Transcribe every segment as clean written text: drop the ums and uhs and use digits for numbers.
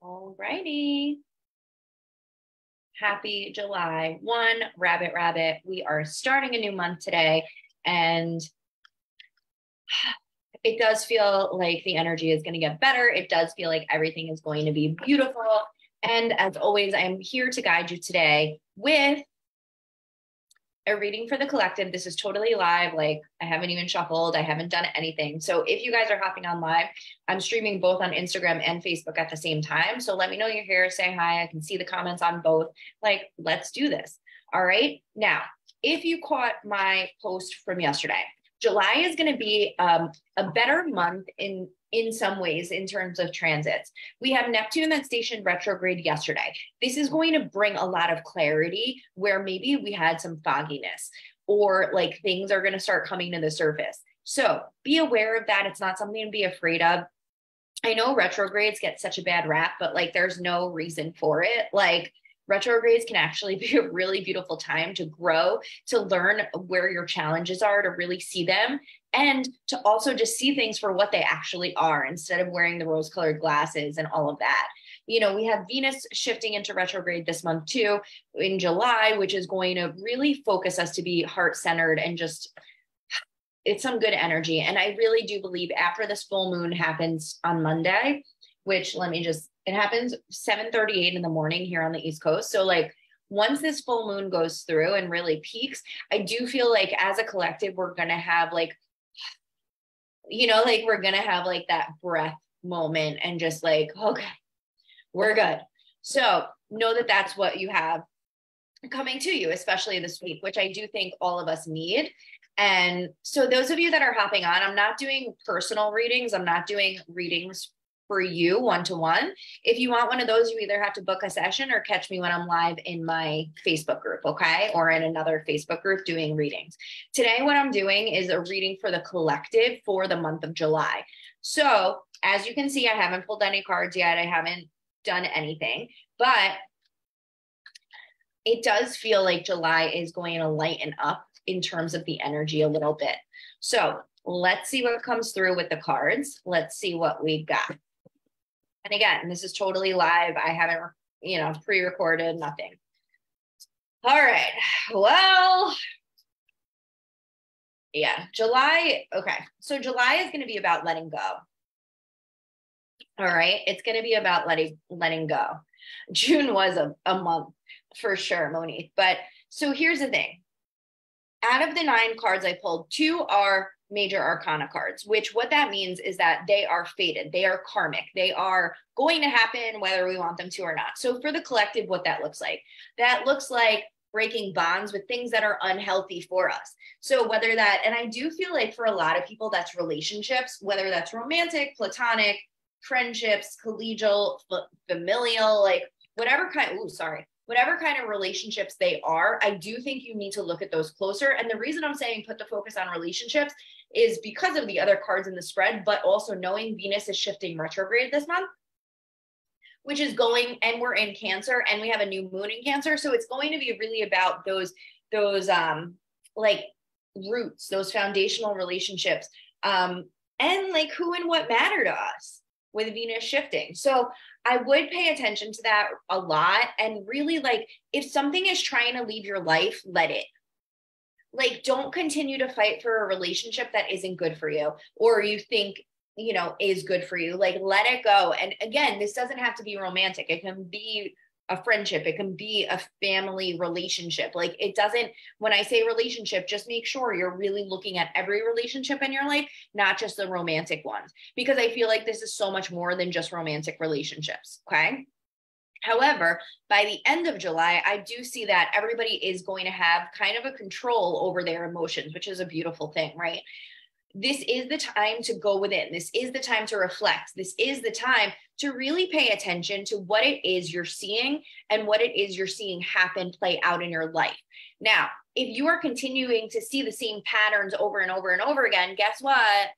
All righty. Happy July 1, Rabbit Rabbit. We are starting a new month today, and it does feel like the energy is going to get better. It does feel like everything is going to be beautiful. And as always, I'm here to guide you today with a reading for the collective. This is totally live. Like, I haven't even shuffled. I haven't done anything. So if you guys are hopping on live, I'm streaming both on Instagram and Facebook at the same time. So let me know you're here. Say hi. I can see the comments on both. Like, let's do this. All right. Now, if you caught my post from yesterday, July is going to be a better month in some ways in terms of transits. We have Neptune that stationed retrograde yesterday. This is going to bring a lot of clarity where maybe we had some fogginess or like things are going to start coming to the surface. So be aware of that. It's not something to be afraid of. I know retrogrades get such a bad rap, but like there's no reason for it. Like, retrogrades can actually be a really beautiful time to grow, to learn where your challenges are, to really see them, and to also just see things for what they actually are instead of wearing the rose-colored glasses and all of that. You know, we have Venus shifting into retrograde this month too in July, which is going to really focus us to be heart-centered and just, it's some good energy. And I really do believe after this full moon happens on Monday, which it happens 7:38 in the morning here on the East Coast. So like once this full moon goes through and really peaks, I do feel like as a collective, we're going to have like, we're going to have like that breath moment and just like, okay, we're good. So know that that's what you have coming to you, especially this week, which I do think all of us need. And so those of you that are hopping on, I'm not doing personal readings. I'm not doing readings for you one-to-one. If you want one of those, you either have to book a session or catch me when I'm live in my Facebook group, okay? Or in another Facebook group doing readings. Today, what I'm doing is a reading for the collective for the month of July. So as you can see, I haven't pulled any cards yet. I haven't done anything, but it does feel like July is going to lighten up in terms of the energy a little bit. So let's see what comes through with the cards. Let's see what we got. And again, this is totally live. I haven't, pre-recorded, nothing. All right. Well, yeah, July. Okay. So July is going to be about letting go. All right. It's going to be about letting go. June was a month for sure, Monique. But so here's the thing. Out of the 9 cards I pulled, 2 are major arcana cards, which what that means is that they are fated. They are karmic. They are going to happen whether we want them to or not. So for the collective, what that looks like breaking bonds with things that are unhealthy for us. So whether that, and I do feel like for a lot of people, that's relationships, whether that's romantic, platonic, friendships, collegial, familial, like whatever kind of relationships they are, I do think you need to look at those closer. And the reason I'm saying put the focus on relationships is because of the other cards in the spread, but also knowing Venus is shifting retrograde this month, which is going, and we're in Cancer and we have a new moon in Cancer. So it's going to be really about those like roots, those foundational relationships, and like who and what matter to us with Venus shifting. So I would pay attention to that a lot. And really, like, if something is trying to leave your life, let it. Like, don't continue to fight for a relationship that isn't good for you or you think, is good for you. Like, let it go. And again, this doesn't have to be romantic. It can be a friendship. It can be a family relationship. Like, it doesn't, when I say relationship, just make sure you're really looking at every relationship in your life, not just the romantic ones, because I feel like this is so much more than just romantic relationships. Okay. However, by the end of July, I do see that everybody is going to have kind of a control over their emotions, which is a beautiful thing, right? This is the time to go within. This is the time to reflect. This is the time to really pay attention to what it is you're seeing and what it is you're seeing happen, play out in your life. Now, if you are continuing to see the same patterns over and over and over again, guess what?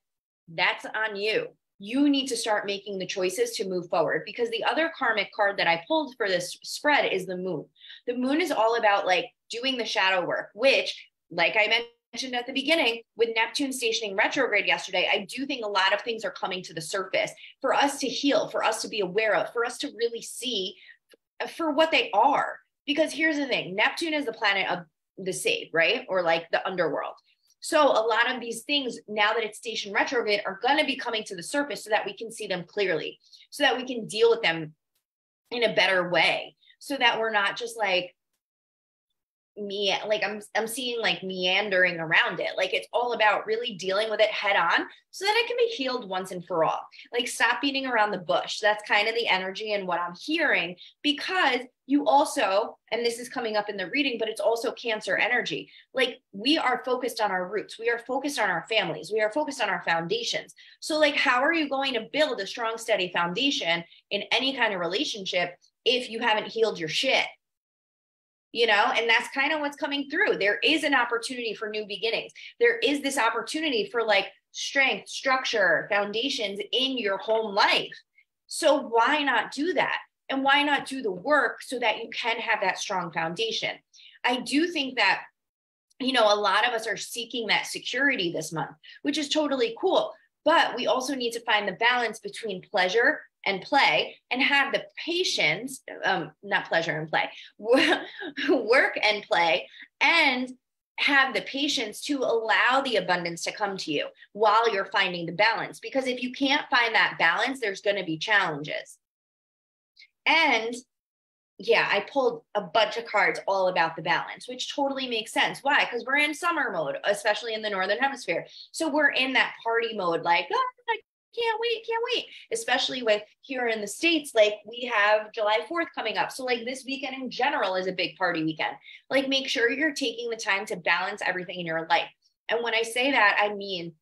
That's on you. You need to start making the choices to move forward, because the other karmic card that I pulled for this spread is the moon. The moon is all about like doing the shadow work, which, like I mentioned at the beginning with Neptune stationing retrograde yesterday, I do think a lot of things are coming to the surface for us to heal, for us to be aware of, for us to really see for what they are. Because here's the thing, Neptune is the planet of the save, right? Or like the underworld. So a lot of these things, now that it's stationed retrograde, are going to be coming to the surface so that we can see them clearly, so that we can deal with them in a better way, so that we're not just like me, like I'm seeing like meandering around it. Like it's all about really dealing with it head on so that it can be healed once and for all. Like stop beating around the bush. That's kind of the energy and what I'm hearing, because you also, and this is coming up in the reading, but it's also Cancer energy. Like we are focused on our roots. We are focused on our families. We are focused on our foundations. So like, how are you going to build a strong, steady foundation in any kind of relationship if you haven't healed your shit? You know, and that's kind of what's coming through. There is an opportunity for new beginnings. There is this opportunity for like strength, structure, foundations in your home life. So why not do that? And why not do the work so that you can have that strong foundation? I do think that, you know, a lot of us are seeking that security this month, which is totally cool. But we also need to find the balance between pleasure and play, and have the patience, not pleasure and play, work and play, and have the patience to allow the abundance to come to you while you're finding the balance. Because if you can't find that balance, there's going to be challenges. And yeah, I pulled a bunch of cards all about the balance, which totally makes sense. Why? Because we're in summer mode, especially in the Northern Hemisphere. So we're in that party mode, like, oh, can't wait. Especially with here in the States, like we have July 4th coming up. So like this weekend in general is a big party weekend. Like make sure you're taking the time to balance everything in your life. And when I say that, I mean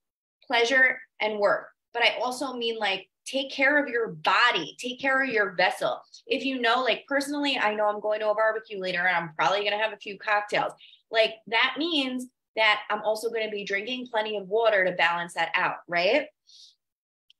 pleasure and work, but I also mean like take care of your body, take care of your vessel. If you know, like personally, I know I'm going to a barbecue later and I'm probably going to have a few cocktails. Like that means that I'm also going to be drinking plenty of water to balance that out, right?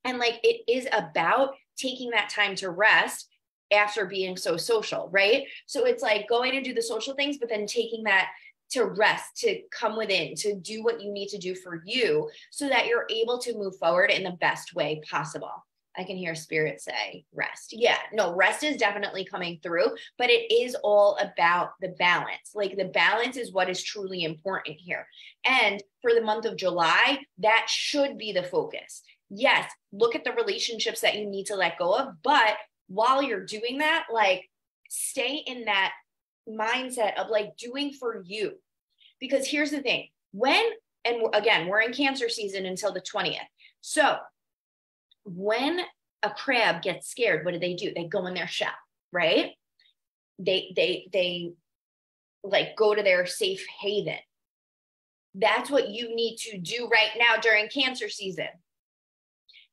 And like, it is about taking that time to rest after being so social, right? So it's like going to do the social things, but then taking that to rest, to come within, to do what you need to do for you so that you're able to move forward in the best way possible. I can hear spirit say rest. Yeah, no, rest is definitely coming through, but it is all about the balance. Like the balance is what is truly important here. And for the month of July, that should be the focus. Yes, look at the relationships that you need to let go of, but while you're doing that, like stay in that mindset of like doing for you. Because here's the thing, and again, we're in Cancer season until the 20th. So when a crab gets scared, what do? They go in their shell, right? They like go to their safe haven. That's what you need to do right now during Cancer season.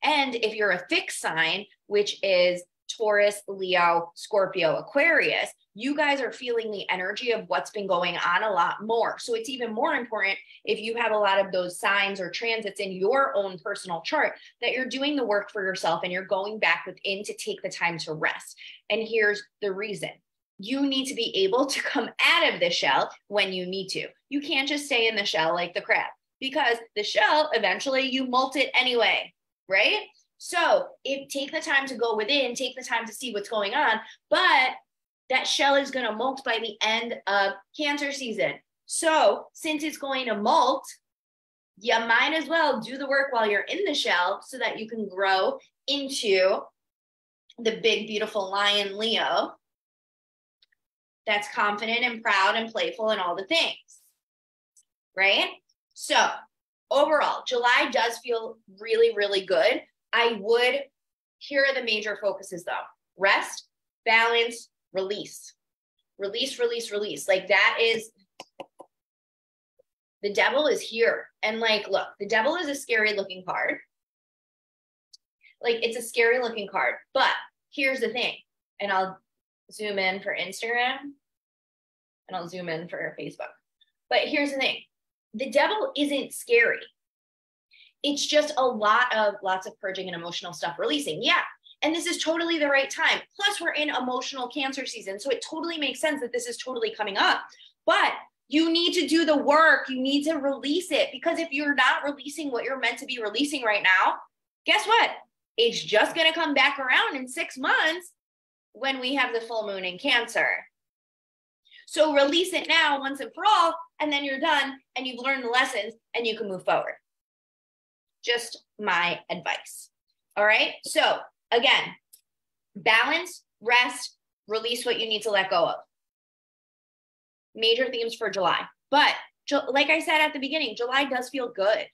And if you're a fixed sign, which is Taurus, Leo, Scorpio, Aquarius, you guys are feeling the energy of what's been going on a lot more. So it's even more important if you have a lot of those signs or transits in your own personal chart that you're doing the work for yourself and you're going back within to take the time to rest. And here's the reason. You need to be able to come out of the shell when you need to. You can't just stay in the shell like the crab, because the shell, eventually you molt it anyway. Right? So take the time to go within, take the time to see what's going on, but that shell is going to molt by the end of Cancer season. So since it's going to molt, you might as well do the work while you're in the shell so that you can grow into the big, beautiful lion Leo that's confident and proud and playful and all the things, right? So overall, July does feel really, really good. Here are the major focuses though. Rest, balance, release. Release. Like that is, the devil is here. And like, look, the devil is a scary looking card. Like it's a scary looking card, but here's the thing. And I'll zoom in for Instagram and I'll zoom in for Facebook. But here's the thing. The devil isn't scary. It's just lots of purging and emotional stuff releasing. Yeah. And this is totally the right time. Plus we're in emotional Cancer season. So it totally makes sense that this is totally coming up. But You need to do the work. You need to release it, because if you're not releasing what you're meant to be releasing right now, guess what? It's just going to come back around in 6 months when we have the full moon in Cancer. So release it now once and for all, and then you're done and you've learned the lessons and you can move forward. Just my advice. All right. So again, balance, rest, release what you need to let go of. Major themes for July. But like I said at the beginning, July does feel good.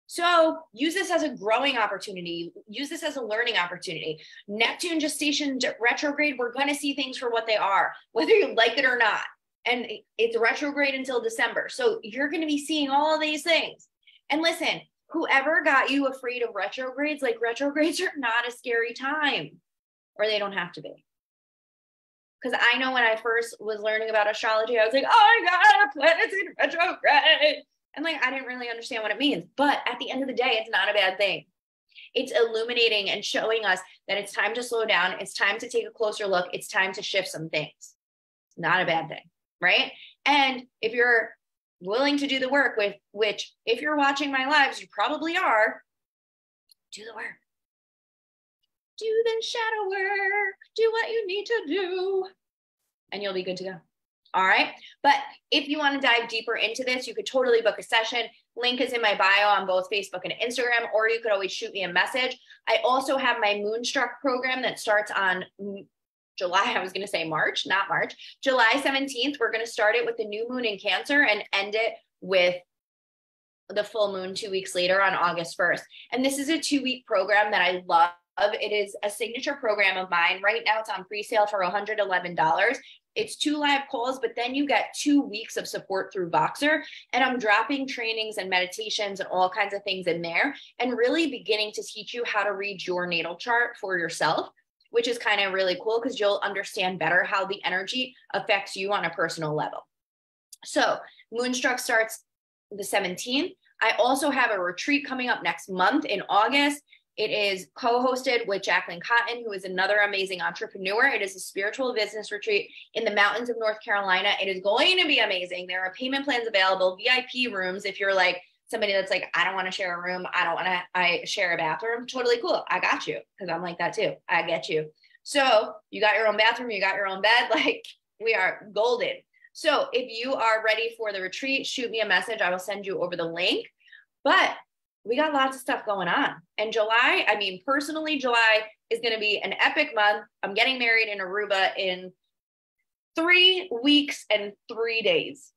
So use this as a growing opportunity. Use this as a learning opportunity. Neptune gestation retrograde, we're going to see things for what they are, whether you like it or not. And it's retrograde until December. So you're going to be seeing all these things. And listen, whoever got you afraid of retrogrades, like retrogrades are not a scary time, or they don't have to be. Because I know when I first was learning about astrology, I was like, oh my God, planets in retrograde. And like, I didn't really understand what it means. But at the end of the day, it's not a bad thing. It's illuminating and showing us that it's time to slow down. It's time to take a closer look. It's time to shift some things. Not a bad thing, right? And if you're willing to do the work, with which if you're watching my lives, you probably are, do the work. Do the shadow work. Do what you need to do. And you'll be good to go. All right. But if you want to dive deeper into this, you could totally book a session. Link is in my bio on both Facebook and Instagram, or you could always shoot me a message. I also have my Moonstruck program that starts on July. I was going to say March, not March. July 17th. We're going to start it with the new moon in Cancer and end it with the full moon 2 weeks later on August 1st. And this is a 2-week program that I love. It is a signature program of mine. Right now it's on pre-sale for $111. It's 2 live calls, but then you get 2 weeks of support through Voxer. And I'm dropping trainings and meditations and all kinds of things in there, and really beginning to teach you how to read your natal chart for yourself, which is kind of really cool because you'll understand better how the energy affects you on a personal level. So Moonstruck starts the 17th. I also have a retreat coming up next month in August. It is co-hosted with Jacqueline Cotton, who is another amazing entrepreneur. It is a spiritual business retreat in the mountains of North Carolina. It is going to be amazing. There are payment plans available, VIP rooms. If you're like somebody that's like, I don't want to share a room, I share a bathroom, totally cool. I got you, because I'm like that too. I get you. So you got your own bathroom, you got your own bed, like we are golden. So if you are ready for the retreat, shoot me a message. I will send you over the link. But we got lots of stuff going on. And July, I mean, personally, July is going to be an epic month. I'm getting married in Aruba in 3 weeks and 3 days.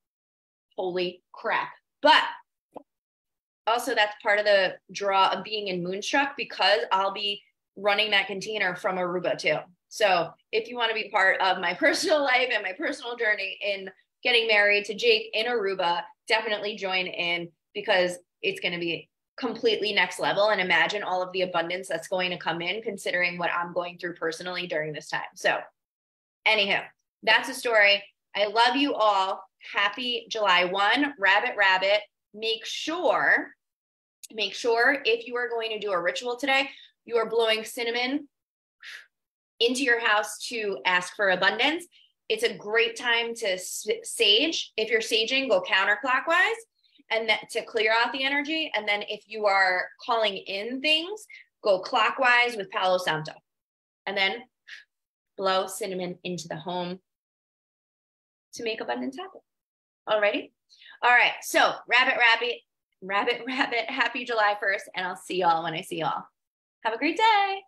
Holy crap. But also that's part of the draw of being in Moonstruck, because I'll be running that container from Aruba too. So if you want to be part of my personal life and my personal journey in getting married to Jake in Aruba, definitely join in, because it's going to be completely next level. And imagine all of the abundance that's going to come in, considering what I'm going through personally during this time. So anyhow, that's a story. I love you all. Happy July 1, Rabbit Rabbit. Make sure if you are going to do a ritual today, you are blowing cinnamon into your house to ask for abundance. It's a great time to sage. If you're saging, go counterclockwise, and that to clear out the energy. And then if you are calling in things, go clockwise with Palo Santo, and then blow cinnamon into the home to make abundance happen. Alrighty? All right. So Rabbit Rabbit, happy July 1st, and I'll see y'all when I see y'all. Have a great day.